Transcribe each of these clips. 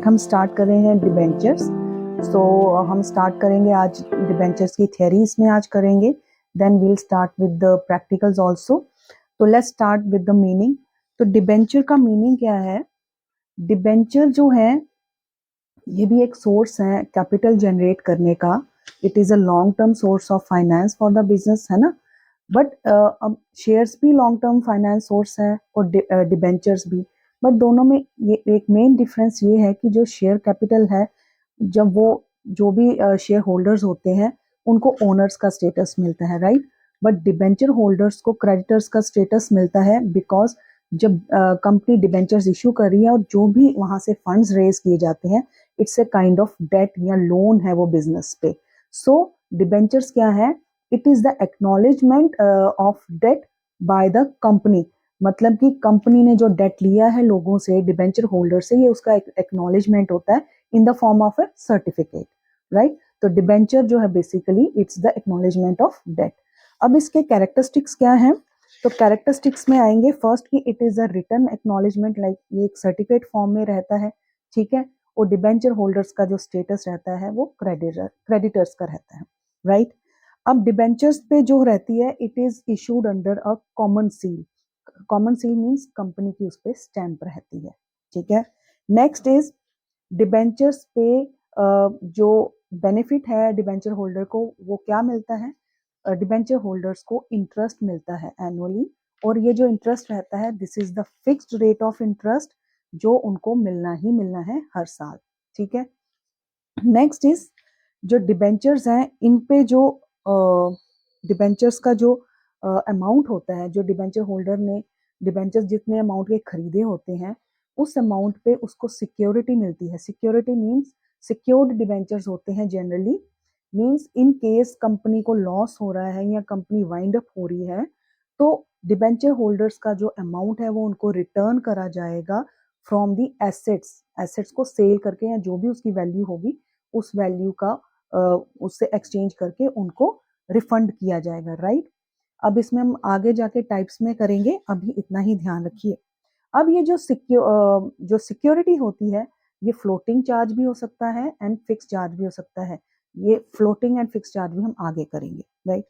हम स्टार्ट कर रहे हैं डिबेंचर्स। हम स्टार्ट करेंगे आज डिबेंचर्स की थ्योरीज में आज करेंगे, then we'll start with the practicals also. तो let's start with the meaning. तो डिबेंचर का मीनिंग क्या है? डिबेंचर जो है ये भी एक सोर्स है कैपिटल जनरेट करने का। It is a long term source of finance for the business, है ना। बट अब शेयर्स भी लॉन्ग टर्म फाइनेंस सोर्स है और डिबेंचर्स भी। बट दोनों में ये एक मेन डिफरेंस ये है कि जो शेयर कैपिटल है, जब वो जो भी शेयर होल्डर्स होते हैं उनको ओनर्स का स्टेटस मिलता है, राइट। बट डिबेंचर होल्डर्स को क्रेडिटर्स का स्टेटस मिलता है, बिकॉज जब कंपनी डिबेंचर्स इशू कर रही है और जो भी वहां से फंड्स रेज किए जाते हैं, it's a kind of debt या लोन है वो बिजनेस पे। सो डिबेंचर्स क्या है? It is the acknowledgement of debt by the company. मतलब कि कंपनी ने जो डेट लिया है लोगों से, डिबेंचर होल्डर से, ये उसका एक्नॉलेजमेंट होता है in the form of a certificate, right. तो डिबेंचर जो है basically it's the acknowledgement of debt. अब इसके कैरेक्टरिस्टिक्स क्या हैं? तो कैरेक्टरिस्टिक्स में आएंगे फर्स्ट कि it is a written acknowledgement, like ये एक सर्टिफिकेट फॉर्म में रहता है, ठीक है। और डिबेंचर होल्डर्स का जो स्टेटस रहता है वो क्रेडिटर्स का रहता है, राइट। अब डिबेंचर्स पे जो रहती है, it is issued under a common seal. Common seal means company की उस पर स्टैंप रहती है, ठीक है। नेक्स्ट इज डिबेंचर्स पे जो बेनिफिट है डिबेंचर होल्डर को, वो क्या मिलता है? डिबेंचर होल्डर्स को इंटरेस्ट मिलता है एनुअली, और ये जो इंटरेस्ट रहता है, this is the fixed rate of interest जो उनको मिलना ही मिलना है हर साल, ठीक है। नेक्स्ट इज जो डिबेंचर्स हैं, इन पे जो डिबेंचर्स का जो अमाउंट होता है, जो डिबेंचर होल्डर ने डिबेंचर्स जितने अमाउंट के खरीदे होते हैं, उस अमाउंट पे उसको सिक्योरिटी मिलती है। सिक्योरिटी मीन्स सिक्योर्ड डिबेंचर्स होते हैं generally, means in case company को लॉस हो रहा है या कंपनी वाइंड अप हो रही है, तो डिबेंचर होल्डर्स का जो अमाउंट है वो उनको रिटर्न करा जाएगा फ्रॉम दी एसेट्स। एसेट्स को सेल करके या जो भी उसकी वैल्यू होगी, उस वैल्यू का उससे एक्सचेंज करके उनको रिफंड किया जाएगा, राइट। अब इसमें हम आगे जाके टाइप्स में करेंगे, अभी इतना ही ध्यान रखिए। अब ये जो सिक्योरिटी होती है, ये फ्लोटिंग चार्ज भी हो सकता है एंड फिक्स चार्ज भी हो सकता है। ये फ्लोटिंग एंड फिक्स चार्ज भी हम आगे करेंगे, राइट।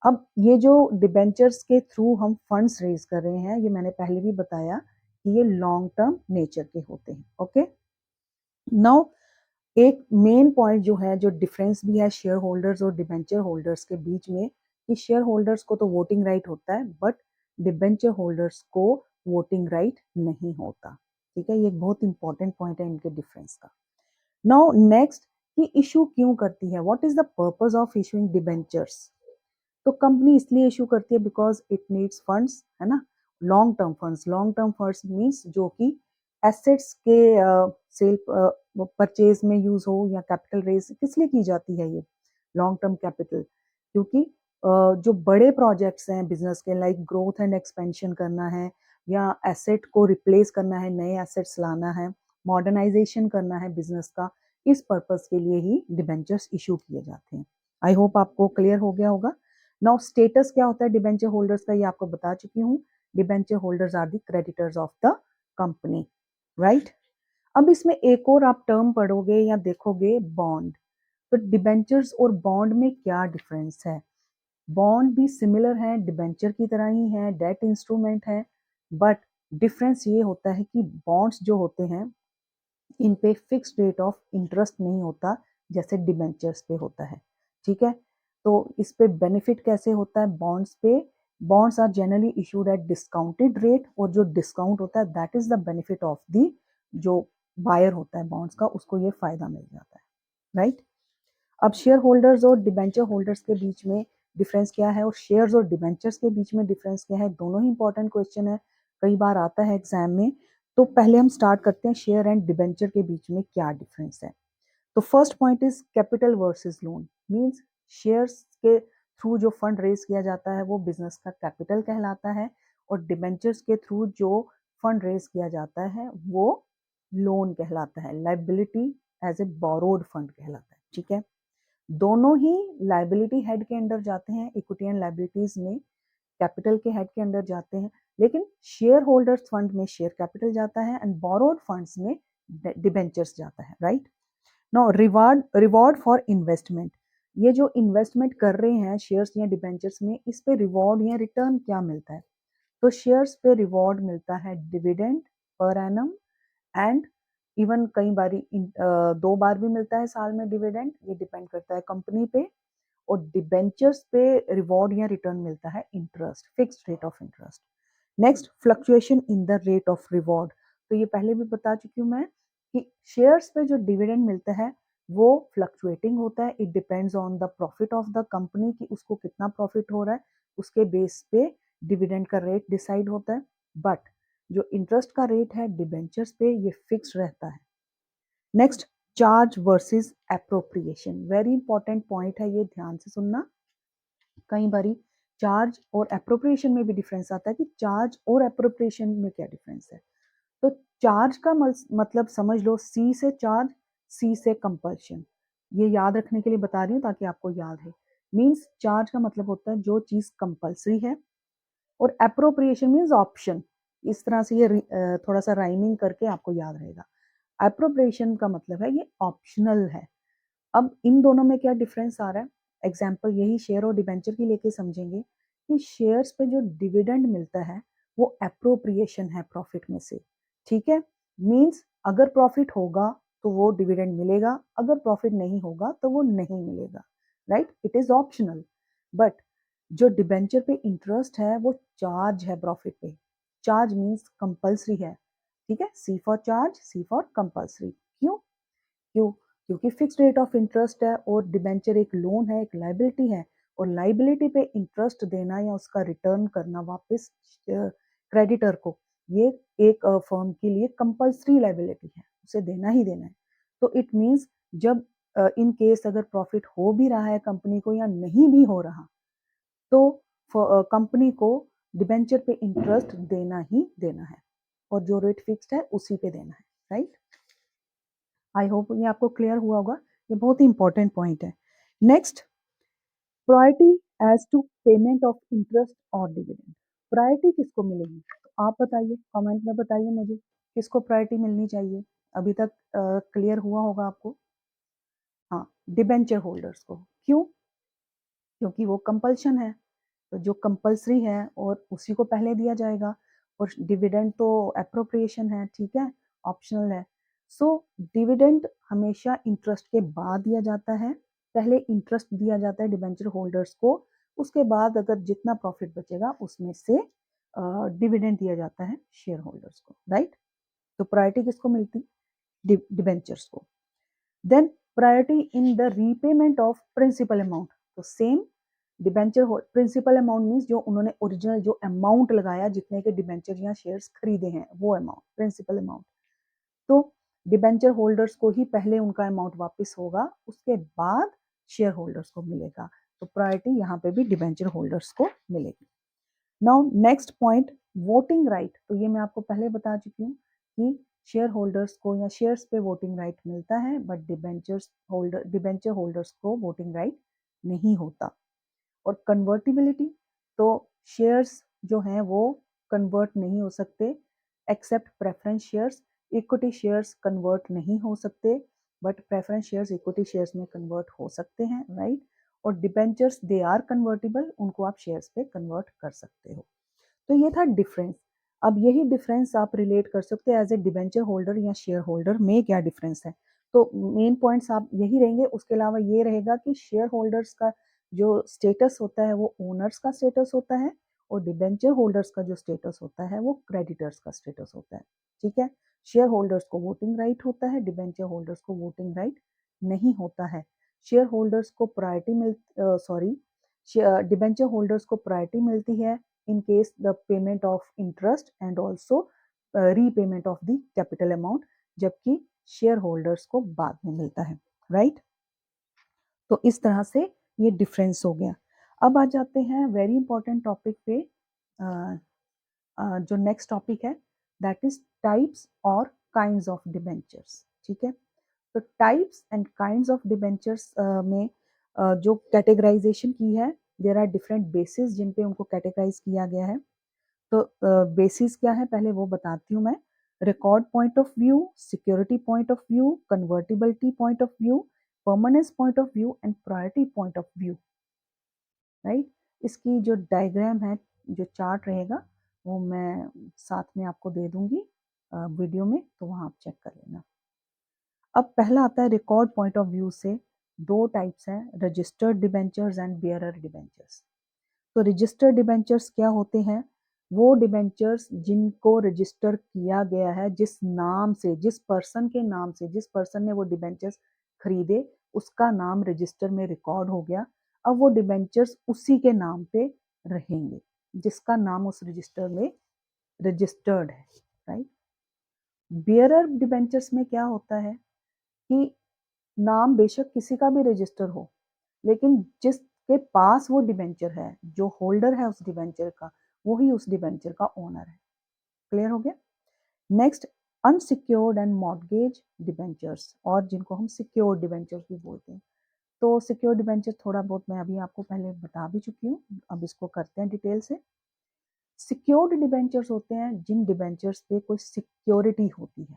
अब ये जो डिबेंचर्स के थ्रू हम फंड्स रेज कर रहे हैं, ये मैंने पहले भी बताया कि ये लॉन्ग टर्म नेचर के होते हैं, ओके। नाउ एक मेन पॉइंट जो है, जो डिफरेंस भी है शेयर होल्डर्स और डिबेंचर होल्डर्स के बीच में, कि शेयर होल्डर्स को तो वोटिंग राइट होता है, बट डिबेंचर होल्डर्स को वोटिंग राइट नहीं होता, ठीक है। ये एक बहुत इंपॉर्टेंट पॉइंट है इनके डिफरेंस का। नाउ नेक्स्ट, कि इशू क्यों करती है, what is the purpose of issuing debentures? तो कंपनी इसलिए इशू करती है बिकॉज इट नीड्स फंड्स, है ना। Long term funds, long term funds means जो कि एसेट्स के सेल परचेज में यूज हो, या कैपिटल रेज किस लिए की जाती है ये लॉन्ग टर्म कैपिटल? क्योंकि जो बड़े प्रोजेक्ट्स हैं बिजनेस के, लाइक ग्रोथ एंड एक्सपेंशन करना है, या एसेट को रिप्लेस करना है, नए एसेट्स लाना है, मॉडर्नाइजेशन करना है बिजनेस का, इस पर्पस के लिए ही डिबेंचर्स इशू किए जाते हैं। आई होप आपको क्लियर हो गया होगा। नाउ स्टेटस क्या होता है डिबेंचर होल्डर्स का, ये आपको बता चुकी हूँ। Debenture holders are the creditors of the company, right. अब इसमें एक और आप टर्म पढ़ोगे या देखोगे, बॉन्ड। तो डिबेंचर्स और बॉन्ड में क्या डिफरेंस है? बॉन्ड भी सिमिलर है, डिबेंचर की तरह ही है, डेट इंस्ट्रूमेंट है, बट डिफरेंस ये होता है कि बॉन्ड्स जो होते हैं, इन पे फिक्स्ड रेट ऑफ इंटरेस्ट नहीं होता जैसे डिबेंचर्स पे होता है, ठीक है। तो इस पे बेनिफिट कैसे होता है बॉन्ड्स पे? Bonds are generally issued at discounted rate, और जो डिस्काउंट होता है that is the benefit of the जो बायर होता है बॉन्ड्स का, उसको ये फायदा मिल जाता है, राइट। अब शेयर होल्डर्स और डिबेंचर होल्डर्स के बीच में डिफरेंस क्या है, और शेयर्स और डिबेंचर्स के बीच में डिफरेंस क्या है? दोनों ही इंपॉर्टेंट क्वेश्चन है, कई बार आता है एग्जाम में। तो पहले हम स्टार्ट करते हैं शेयर एंड डिबेंचर के बीच में क्या डिफरेंस है। तो first point is capital versus loan, means shares के थ्रू जो फंड रेज किया जाता है वो बिजनेस का कैपिटल कहलाता है, और डिबेंचर्स के थ्रू जो फंड रेज किया जाता है वो लोन कहलाता है, liability as a borrowed fund कहलाता है, ठीक है। दोनों ही लाइबिलिटी हेड के अंडर जाते हैं, इक्विटी एंड लाइबिलिटीज में कैपिटल के हेड के अंडर जाते हैं, लेकिन शेयर होल्डर्स फंड में शेयर कैपिटल जाता है, एंड बोरोड फंड्स में डिबेंचर्स जाता है, right. Now reward for investment, ये जो इन्वेस्टमेंट कर रहे हैं शेयर्स या डिबेंचर्स में, इस पे रिवॉर्ड या रिटर्न क्या मिलता है? तो शेयर्स पे रिवॉर्ड मिलता है dividend per annum, and even कई बारी 2 बार भी मिलता है साल में डिविडेंड, ये डिपेंड करता है कंपनी पे। और डिबेंचर्स पे रिवॉर्ड या रिटर्न मिलता है interest, fixed rate of interest. Next, fluctuation in the rate of reward, तो ये पहले भी बता चुकी हूँ मैं कि शेयर्स पे जो डिविडेंड मिलता है वो फ्लक्चुएटिंग होता है, it depends on the profit of the company कि उसको कितना प्रॉफिट हो रहा है, उसके बेस पे डिविडेंड का रेट डिसाइड होता है। बट जो इंटरेस्ट का रेट है डिबेंचर्स पे ये फिक्स रहता है। Next, charge versus appropriation, very important point है ये, ध्यान से सुनना। कई बारी चार्ज और एप्रोप्रिएशन में भी डिफरेंस आता है कि चार्ज और एप्रोप्रिएशन में क्या डिफरेंस है। तो चार्ज का मतलब समझ लो सी से चार्ज, सी से कंपल्शन, ये याद रखने के लिए बता रही हूँ ताकि आपको याद है। मींस चार्ज का मतलब होता है जो चीज कंपल्सरी है, और एप्रोप्रिएशन मींस ऑप्शन। इस तरह से ये थोड़ा सा राइमिंग करके आपको याद रहेगा। एप्रोप्रिएशन का मतलब है ये ऑप्शनल है। अब इन दोनों में क्या डिफरेंस आ रहा है, एग्जाम्पल यही शेयर और डिबेंचर की लेके समझेंगे कि शेयर्स पे जो डिविडेंड मिलता है वो एप्रोप्रिएशन है प्रॉफिट में से, ठीक है। मींस अगर प्रॉफिट होगा तो वो डिविडेंड मिलेगा, अगर प्रॉफिट नहीं होगा तो वो नहीं मिलेगा, right, it is optional. But जो डिबेंचर पे इंटरेस्ट है वो चार्ज है प्रॉफिट पे, चार्ज मींस कंपल्सरी है, ठीक है, C for charge, C for compulsory. क्यों? क्यों? क्योंकि फिक्स्ड रेट ऑफ इंटरेस्ट है और डिबेंचर एक लोन है, एक लाइबिलिटी है, और लाइबिलिटी पे इंटरेस्ट देना या उसका रिटर्न करना वापस क्रेडिटर को, ये एक फर्म के लिए कंपल्सरी लाइबिलिटी है, उसे देना ही देना है। तो इट मींस जब इन केस अगर प्रॉफिट हो भी रहा है कंपनी को या नहीं भी हो रहा, तो कंपनी को डिबेंचर पे इंटरेस्ट देना ही देना है, और जो रेट फिक्स्ड है उसी पे देना है, राइट। आई होप ये आपको क्लियर हुआ होगा, ये बहुत ही इंपॉर्टेंट पॉइंट है। Next, priority as to payment of interest और डिविडेंड, प्रायोरिटी किसको मिलेगी? तो आप बताइए, कमेंट में बताइए मुझे किसको प्रायोरिटी मिलनी चाहिए। अभी तक क्लियर हुआ होगा आपको। हाँ, डिबेंचर होल्डर्स को। क्यों? क्योंकि वो कंपल्शन है, तो जो कंपल्सरी है और उसी को पहले दिया जाएगा, और डिविडेंड तो एप्रोप्रिएशन है, ठीक है, ऑप्शनल है। सो डिविडेंड हमेशा इंटरेस्ट के बाद दिया जाता है, पहले इंटरेस्ट दिया जाता है डिबेंचर होल्डर्स को, उसके बाद अगर जितना प्रॉफिट बचेगा उसमें से डिविडेंड दिया जाता है शेयर होल्डर्स को, राइट। तो प्रायोरिटी किसको मिलती? डिबेंचर्स को। Then priority in the repayment of principal amount, तो same debenture principal amount means जो उन्होंने ओरिजिनल जो अमाउंट लगाया, जितने के डिबेंचर या शेयर्स खरीदे हैं वो अमाउंट, प्रिंसिपल अमाउंट। तो डिबेंचर होल्डर्स को ही पहले उनका अमाउंट वापस होगा, उसके बाद शेयर होल्डर्स को मिलेगा। तो प्रायोरिटी यहाँ पे भी डिबेंचर होल्डर्स को मिलेगी। Now next point, voting right, तो ये मैं आपको पहले बता चुकी हूँ कि शेयर होल्डर्स को या शेयर्स पे वोटिंग राइट मिलता है, बट डिबेंचर होल्डर्स को वोटिंग राइट नहीं होता। और कन्वर्टिबिलिटी, तो शेयर्स जो हैं वो कन्वर्ट नहीं हो सकते except preference shares, equity shares convert नहीं हो सकते, but preference shares equity shares में कन्वर्ट हो सकते हैं, राइट। और डिबेंचर्स दे आर कन्वर्टिबल, उनको आप शेयर्स पे कन्वर्ट कर सकते हो। तो ये था डिफरेंस। अब यही डिफरेंस आप रिलेट कर सकते हैं एज ए डिबेंचर होल्डर या शेयर होल्डर में क्या डिफरेंस है। तो मेन पॉइंट्स आप यही रहेंगे, उसके अलावा ये रहेगा कि शेयर होल्डर्स का जो स्टेटस होता है वो ओनर्स का स्टेटस होता है, और डिबेंचर होल्डर्स का जो स्टेटस होता है वो क्रेडिटर्स का स्टेटस होता है, ठीक है। शेयर होल्डर्स को वोटिंग राइट होता है, डिबेंचर होल्डर्स को वोटिंग राइट नहीं होता है। शेयर होल्डर्स को प्रायोरिटी सॉरी डिबेंचर होल्डर्स को प्रायोरिटी मिलती है in case the payment of interest and also repayment of the capital amount, जबकि शेयर होल्डर्स को बाद में मिलता है, राइट। तो इस तरह से ये डिफरेंस हो गया। अब आ जाते हैं वेरी इंपॉर्टेंट टॉपिक पे, जो नेक्स्ट टॉपिक है दैट इज टाइप्स और काइंड्स ऑफ डिबेंचर्स, ठीक है। तो types and kinds of debentures में जो कैटेगराइजेशन की है, देयर आर डिफरेंट बेसिस जिन पे उनको कैटेगराइज किया गया है। तो बेसिस क्या है पहले वो बताती हूँ मैं। record point of view, security point of view, convertibility point of view, permanence point of view and priority point of view, right. इसकी जो डायग्राम है, जो चार्ट रहेगा वो मैं साथ में आपको दे दूंगी वीडियो में, तो वहाँ आप चेक कर लेना। अब पहला आता है रिकॉर्ड पॉइंट ऑफ व्यू से, दो टाइप्स हैं, registered debentures and bearer debentures. तो रजिस्टर्ड डिबेंचर्स क्या होते हैं? वो डिबेंचर्स जिनको रजिस्टर किया गया है, जिस नाम से, जिस पर्सन के नाम से, जिस पर्सन ने वो डिबेंचर्स खरीदे उसका नाम रजिस्टर में रिकॉर्ड हो गया। अब वो डिबेंचर्स उसी के नाम पे रहेंगे जिसका नाम उस रजिस्टर में रजिस्टर्ड है, राइट। बियरर डिबेंचर्स में क्या होता है कि नाम बेशक किसी का भी रजिस्टर हो, लेकिन जिसके पास वो डिबेंचर है, जो होल्डर है उस डिबेंचर का, वो ही उस डिबेंचर का ओनर है। क्लियर हो गया? Next, unsecured and mortgage debentures, और जिनको हम सिक्योर्ड डिबेंचर्स भी बोलते हैं। तो सिक्योर्ड डिबेंचर थोड़ा बहुत मैं अभी आपको पहले बता भी चुकी हूँ, अब इसको करते हैं डिटेल से। सिक्योर्ड डिबेंचर्स होते हैं जिन डिबेंचर्स पे कोई सिक्योरिटी होती है,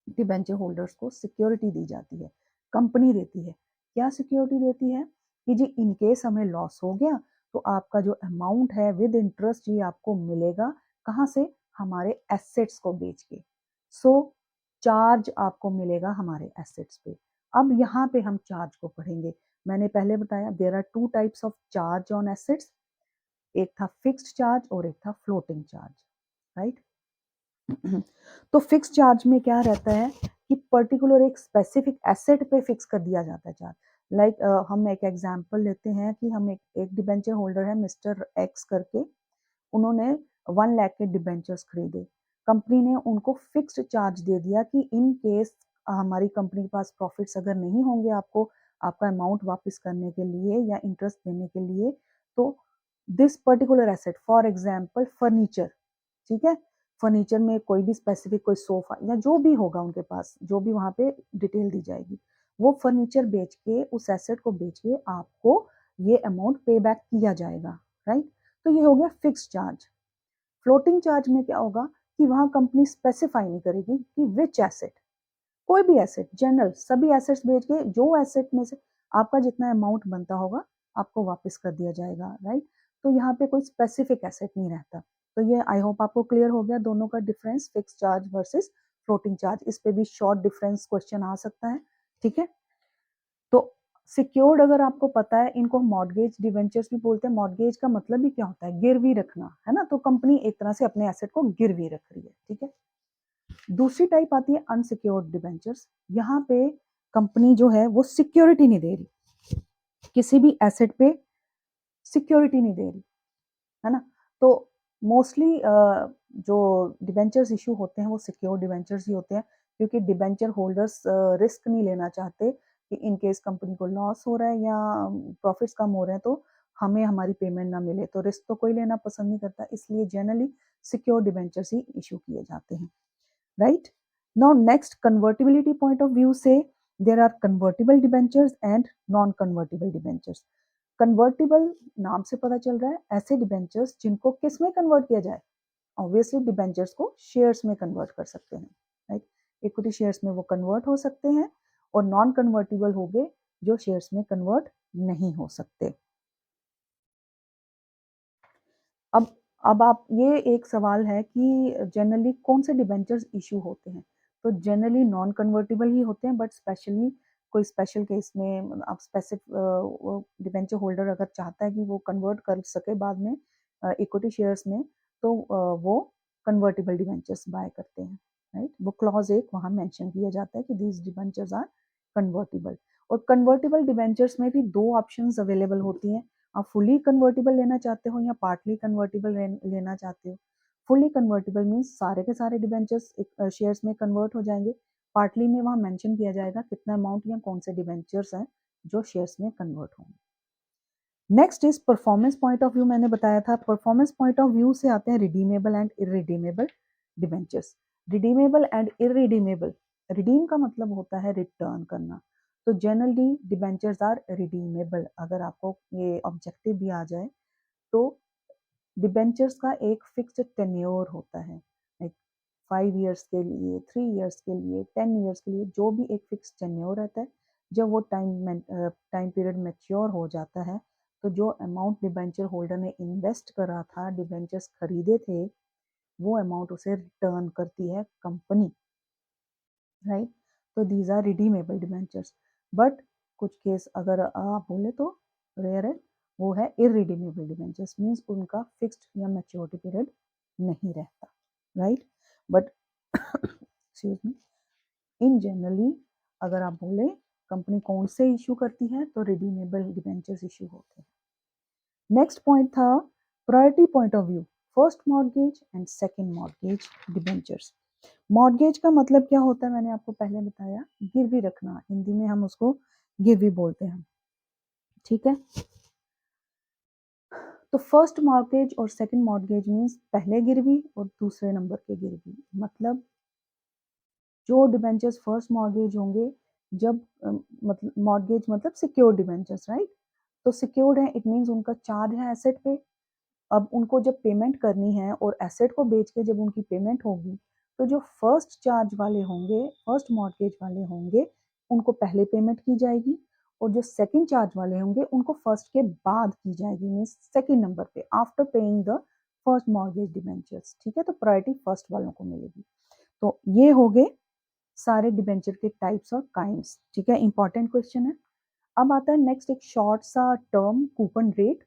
डिबेंचर होल्डर्स को सिक्योरिटी दी जाती है, कंपनी देती है। क्या सिक्योरिटी देती है? कि जी इन केस हमें लॉस हो गया तो आपका जो अमाउंट है विद इंटरेस्ट ये आपको मिलेगा। कहाँ से? हमारे एसेट्स को बेच के। सो चार्ज आपको मिलेगा हमारे एसेट्स पे। अब यहाँ पे हम चार्ज को पढ़ेंगे। मैंने पहले बताया there are two types of charge on assets, एक था फिक्स्ड चार्ज और एक था फ्लोटिंग चार्ज, राइट। तो फिक्स चार्ज में क्या रहता है कि पर्टिकुलर एक स्पेसिफिक एसेट पे फिक्स कर दिया जाता है चार्ज। लाइक हम एक एग्जांपल लेते हैं कि हम एक डिबेंचर होल्डर है मिस्टर एक्स करके, उन्होंने 1 लाख के डिबेंचर्स खरीदे। कंपनी ने उनको फिक्स्ड चार्ज दे दिया कि इन केस हमारी कंपनी के पास प्रॉफिट्स अगर नहीं होंगे आपको आपका अमाउंट वापस करने के लिए या इंटरेस्ट देने के लिए, तो this particular asset, for example furniture, ठीक है, फर्नीचर में कोई भी स्पेसिफिक कोई सोफा या जो भी होगा उनके पास, जो भी वहां पे डिटेल दी जाएगी, वो फर्नीचर बेच के, उस एसेट को बेच के आपको ये अमाउंट पे बैक किया जाएगा, राइट। तो ये हो गया फिक्स चार्ज। फ्लोटिंग चार्ज में क्या होगा कि वहां कंपनी स्पेसिफाई नहीं करेगी कि विच एसेट, कोई भी एसेट, जनरल सभी एसेट्स बेच के जो एसेट में से आपका जितना अमाउंट बनता होगा आपको वापस कर दिया जाएगा, राइट। तो यहाँ पे कोई स्पेसिफिक एसेट नहीं रहता। तो ये आई होप आपको क्लियर हो गया दोनों का difference, fix charge versus floating charge. इस पे भी शॉर्ट डिफरेंस क्वेश्चन आ सकता है, ठीक है। तो सिक्योर्ड अगर आपको पता है, इनको मॉर्गेज डिवेंचर्स भी बोलते हैं। मॉर्गेज का मतलब ही क्या होता है? गिरवी रखना, है ना। तो कंपनी एक तरह से अपने एसेट को गिरवी रख रही है, ठीक है। दूसरी टाइप आती है अनसिक्योर्ड डिबेंचर्स। यहाँ पे कंपनी जो है वो सिक्योरिटी नहीं दे रही, किसी भी एसेट पे सिक्योरिटी नहीं दे रही, है ना। तो मोस्टली जो डिबेंचर्स इशू होते हैं वो सिक्योर डिबेंचर्स ही होते हैं, क्योंकि डिबेंचर होल्डर्स रिस्क नहीं लेना चाहते कि इन केस कंपनी को लॉस हो रहा है या प्रॉफिट्स कम हो रहे हैं तो हमें हमारी पेमेंट ना मिले, तो रिस्क तो कोई लेना पसंद नहीं करता, इसलिए जनरली सिक्योर डिबेंचर्स ही इशू किए जाते हैं, right? Now next, convertibility point of view say there are convertible debentures and non-convertible debentures. Convertible नाम से पता चल रहा है ऐसे डिबेंचर्स जिनको किस में कन्वर्ट किया जाए? ऑब्वियसली डिबेंचर्स को शेयर्स में कन्वर्ट कर सकते हैं, राइट। इक्विटी शेयर्स में वो कन्वर्ट हो सकते हैं, और नॉन कन्वर्टिबल हो गए जो शेयर्स में कन्वर्ट नहीं हो सकते। अब अब आप, ये एक सवाल है कि जनरली कौन से डिबेंचर्स इशू होते हैं? तो जनरली नॉन कन्वर्टिबल ही होते हैं, बट स्पेशली कोई स्पेशल केस में आप स्पेसिफिक डिबेंचर होल्डर अगर चाहता है कि वो कन्वर्ट कर सके बाद में इक्विटी शेयर्स में, तो वो कन्वर्टिबल डिबेंचर्स बाय करते हैं, राइट। वो क्लॉज एक वहाँ मेंशन किया जाता है कि दीज डिबेंचर्स आर कन्वर्टिबल। और कन्वर्टिबल डिबेंचर्स में भी दो ऑप्शंस अवेलेबल होती हैं, आप फुली कन्वर्टिबल लेना चाहते हो या पार्टली कन्वर्टिबल लेना चाहते हो। फुली कन्वर्टिबल मीन्स सारे के सारे डिबेंचर्स शेयर्स में कन्वर्ट हो जाएंगे। पार्टली में वहां मेंशन किया जाएगा कितना अमाउंट या कौन से डिबेंचर्स हैं जो शेयर्स में कन्वर्ट होंगे। Next is performance point of view. मैंने बताया था परफॉर्मेंस पॉइंट ऑफ व्यू से आते हैं redeemable and irredeemable debentures. Redeemable and irredeemable, redeem का मतलब होता है रिटर्न करना, तो जनरली डिबेंचर्स आर रिडीमेबल। अगर आपको ये ऑब्जेक्टिव भी आ जाए तो डिबेंचर्स का एक फिक्स्ड टेन्योर होता है, 5 ईयर्स के लिए, 3 ईयर्स के लिए, 10 ईयर्स के लिए, जो भी एक फिक्स टेन्योर रहता है, जब वो टाइम पीरियड मैच्योर हो जाता है, तो जो अमाउंट डिबेंचर होल्डर ने इन्वेस्ट करा था, डिबेंचर्स खरीदे थे, वो अमाउंट उसे रिटर्न करती है कंपनी, राइट। तो these are redeemable debentures. But कुछ केस अगर आप बोले तो रेयर है, वो है इरिडीमेबल डिबेंचर्स, मीन्स उनका फिक्स्ड या मैच्योरिटी पीरियड नहीं रहता, right. But excuse me, in generally अगर आप बोले कंपनी कौन से इशू करती है, तो रिडीमेबल डिबेंचर्स इशू होते हैं। नेक्स्ट पॉइंट था priority point of view, first mortgage and second mortgage debentures. Mortgage का मतलब क्या होता है, मैंने आपको पहले बताया, गिरवी रखना, हिंदी में हम उसको गिरवी बोलते हैं, ठीक है। तो फर्स्ट मॉर्गेज और सेकंड मॉर्गेज मीन्स पहले गिरवी और दूसरे नंबर के गिरवी, मतलब जो डिबेंचर्स फर्स्ट मॉर्गेज होंगे, जब मतलब मॉर्गेज मतलब सिक्योर्ड डिबेंचर्स, राइट। तो सिक्योर्ड है, इट मीन्स उनका चार्ज है एसेट पे। अब उनको जब पेमेंट करनी है और एसेट को बेच के जब उनकी पेमेंट होगी, तो जो फर्स्ट चार्ज वाले होंगे, फर्स्ट मॉर्गेज वाले होंगे, उनको पहले पेमेंट की जाएगी, और जो सेकंड चार्ज वाले होंगे उनको फर्स्ट के बाद की जाएगी, मीन्स सेकंड नंबर पे, after paying the first mortgage debentures, ठीक है। तो प्रायोरिटी फर्स्ट वालों को मिलेगी। तो ये हो गए सारे डिबेंचर के टाइप्स और काइंड्स, ठीक है। इंपॉर्टेंट क्वेश्चन है। अब आता है नेक्स्ट एक शॉर्ट सा टर्म, कूपन रेट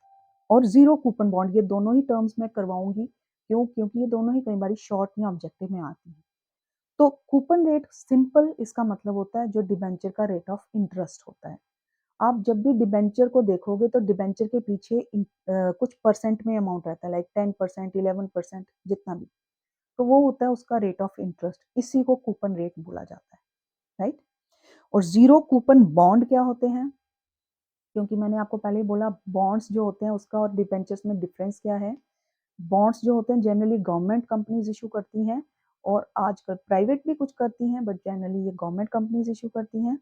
और जीरो कूपन बॉन्ड। ये दोनों ही टर्म्स मैं करवाऊंगी, क्यों? क्योंकि ये दोनों ही कई बार शॉर्ट या ऑब्जेक्टिव में आती हैं। तो कूपन रेट सिंपल, इसका मतलब होता है जो डिबेंचर का रेट ऑफ इंटरेस्ट होता है। आप जब भी डिबेंचर को देखोगे तो डिबेंचर के पीछे कुछ परसेंट में अमाउंट रहता है, लाइक 10%, 11%, जितना भी, तो वो होता है उसका रेट ऑफ इंटरेस्ट, इसी को कूपन रेट बोला जाता है, राइट। और जीरो कूपन बॉन्ड क्या होते हैं, क्योंकि मैंने आपको पहले ही बोला बॉन्ड्स जो होते हैं उसका और डिबेंचर्स में डिफरेंस क्या है। बॉन्ड्स जो होते हैं जनरली गवर्नमेंट कंपनीज इशू करती हैं, और आजकल प्राइवेट भी कुछ करती हैं, बट जनरली ये गवर्नमेंट कंपनीज इशू करती हैं।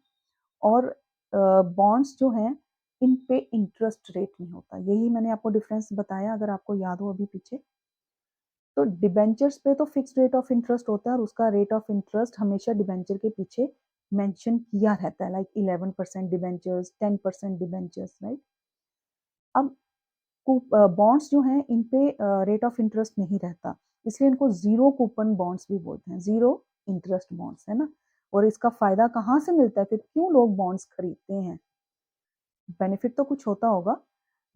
और बॉन्ड्स जो हैं इन पे इंटरेस्ट रेट नहीं होता, यही मैंने आपको डिफरेंस बताया, अगर आपको याद हो अभी पीछे। तो डिबेंचर्स पे तो फिक्स्ड रेट ऑफ इंटरेस्ट होता है, और उसका रेट ऑफ इंटरेस्ट हमेशा डिबेंचर के पीछे मेंशन किया रहता है, लाइक 11% डिबेंचर्स, 10% डिबेंचर्स, राइट। अब बॉन्ड्स जो हैं इन पे रेट ऑफ इंटरेस्ट नहीं रहता, इसलिए इनको जीरो कूपन बॉन्ड्स भी बोलते हैं, जीरो इंटरेस्ट बॉन्ड्स, है ना। और इसका फायदा कहाँ से मिलता है, फिर क्यों लोग बॉन्ड्स खरीदते हैं? बेनिफिट तो कुछ होता होगा।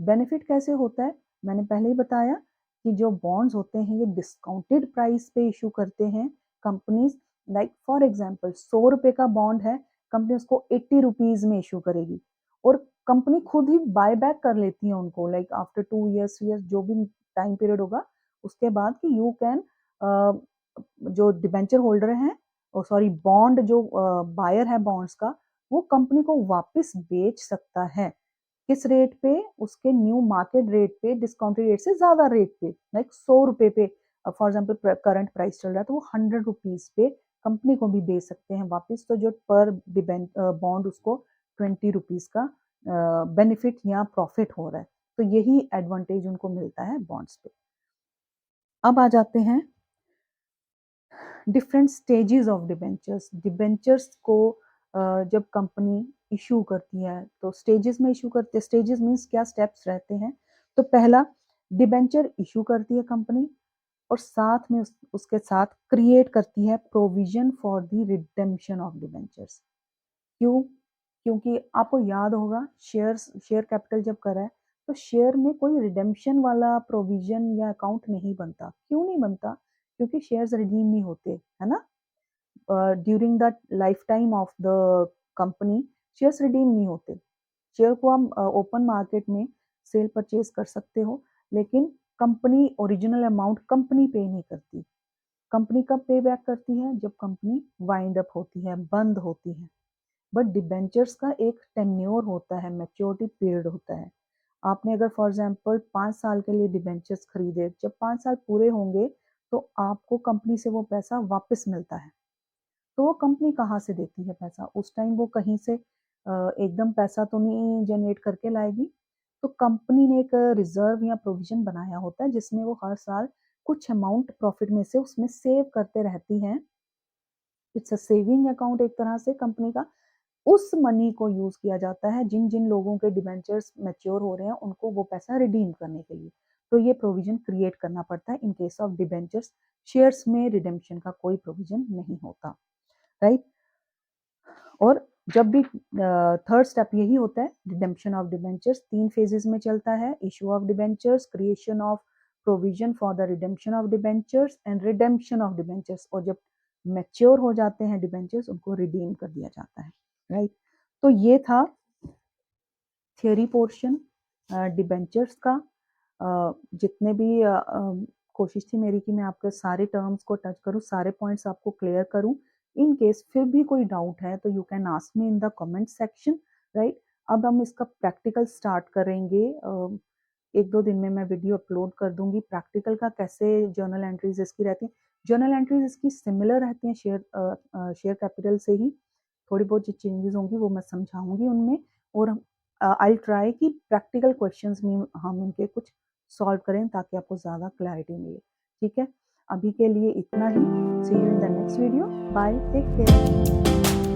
बेनिफिट कैसे होता है, मैंने पहले ही बताया कि जो बॉन्ड्स होते हैं ये डिस्काउंटेड प्राइस पे इशू करते हैं कंपनीज। लाइक फॉर एग्जांपल 100 रुपए का बॉन्ड है, कंपनी उसको 80 रुपीज में इशू करेगी, और कंपनी खुद ही बाय बैक कर लेती है उनको, लाइक आफ्टर 2 ईयर्स जो भी टाइम पीरियड होगा उसके बाद, कि यू कैन, जो डिबेंचर होल्डर हैं, सॉरी बॉन्ड जो बायर है बॉन्ड्स का, वो कंपनी को वापस बेच सकता है। किस रेट पे? उसके न्यू मार्केट रेट पे, डिस्काउंटेड रेट से ज्यादा रेट पे, लाइक 100 रुपए पे। फॉर एग्जाम्पल करंट प्राइस चल रहा है तो वो 100 रुपीज पे कंपनी को भी बेच सकते हैं वापस, तो जो पर बॉन्ड उसको 20 रुपीज का बेनिफिट या प्रॉफिट हो रहा है, तो यही एडवांटेज उनको मिलता है बॉन्ड्स पे। अब आ जाते हैं different stages of debentures. Debentures को जब कंपनी इशू करती है तो स्टेजेस में इशू करते हैं। स्टेजेस मीन्स क्या, स्टेप्स रहते हैं। तो पहला, डिबेंचर इशू करती है कंपनी, और साथ में उसके साथ क्रिएट करती है provision for the redemption of debentures. क्यों? क्योंकि आपको याद होगा शेयर कैपिटल जब करा है तो शेयर में कोई रिडेम्पशन वाला प्रोविजन या अकाउंट नहीं बनता। क्यों नहीं बनता? क्योंकि शेयर्स रिडीम नहीं होते, है ना। During the life time of the company shares redeem नहीं होते। शेयर को हम ओपन मार्केट में सेल परचेज कर सकते हो, लेकिन कंपनी ओरिजिनल अमाउंट कंपनी पे नहीं करती। कंपनी कब पे बैक करती है? जब कंपनी वाइंड अप होती है, बंद होती है। बट डिबेंचर्स का एक टेन्योर होता है, मैच्योरिटी पीरियड होता है। आपने अगर फॉर एग्जांपल 5 साल के लिए डिबेंचर्स खरीदे, जब 5 साल पूरे होंगे तो आपको कंपनी से वो पैसा वापस मिलता है। तो वो कंपनी कहाँ से देती है पैसा? उस टाइम वो कहीं से एकदम पैसा तो नहीं जनरेट करके लाएगी। तो कंपनी ने एक रिजर्व या प्रोविजन बनाया होता है जिसमें वो हर साल कुछ अमाउंट प्रॉफिट में से उसमें सेव करते रहती हैं। इट्स अ सेविंग अकाउंट एक तरह से कंपनी का। उस मनी को यूज किया जाता है जिन जिन लोगों के डिबेंचर्स मैच्योर हो रहे हैं उनको वो पैसा रिडीम करने के लिए। तो ये प्रोविजन क्रिएट करना पड़ता है in case of debentures. Shares में रिडेम्पशन का कोई प्रोविजन नहीं होता, राइट। और जब भी थर्ड स्टेप यही होता है, रिडेम्पशन ऑफ डिबेंचर्स 3 फेजेस में चलता है। Issue of debentures, creation of provision for the redemption of debentures and redemption of debentures. और जब मैच्योर हो जाते हैं डिबेंचर्स उनको रिडीम कर दिया जाता है, राइट। तो ये था थियरी पोर्शन डिबेंचर्स का। जितने भी कोशिश थी मेरी कि मैं आपके सारे टर्म्स को टच करूं, सारे पॉइंट्स आपको क्लियर करूं। इन केस फिर भी कोई डाउट है तो you can ask me in the comment section, right. अब हम इसका प्रैक्टिकल स्टार्ट करेंगे। 1-2 दिन में मैं वीडियो अपलोड कर दूंगी प्रैक्टिकल का, कैसे जर्नल एंट्रीज इसकी रहती हैं। जर्नल एंट्रीज इसकी सिमिलर रहती हैं शेयर कैपिटल से ही, थोड़ी बहुत जो चेंजेस होंगी वो मैं समझाऊंगी उनमें। और आई ट्राई कि प्रैक्टिकल क्वेश्चंस में हम इनके कुछ सॉल्व करें ताकि आपको ज़्यादा क्लैरिटी मिले, ठीक है। अभी के लिए इतना ही। See you in the next video. Bye, take care.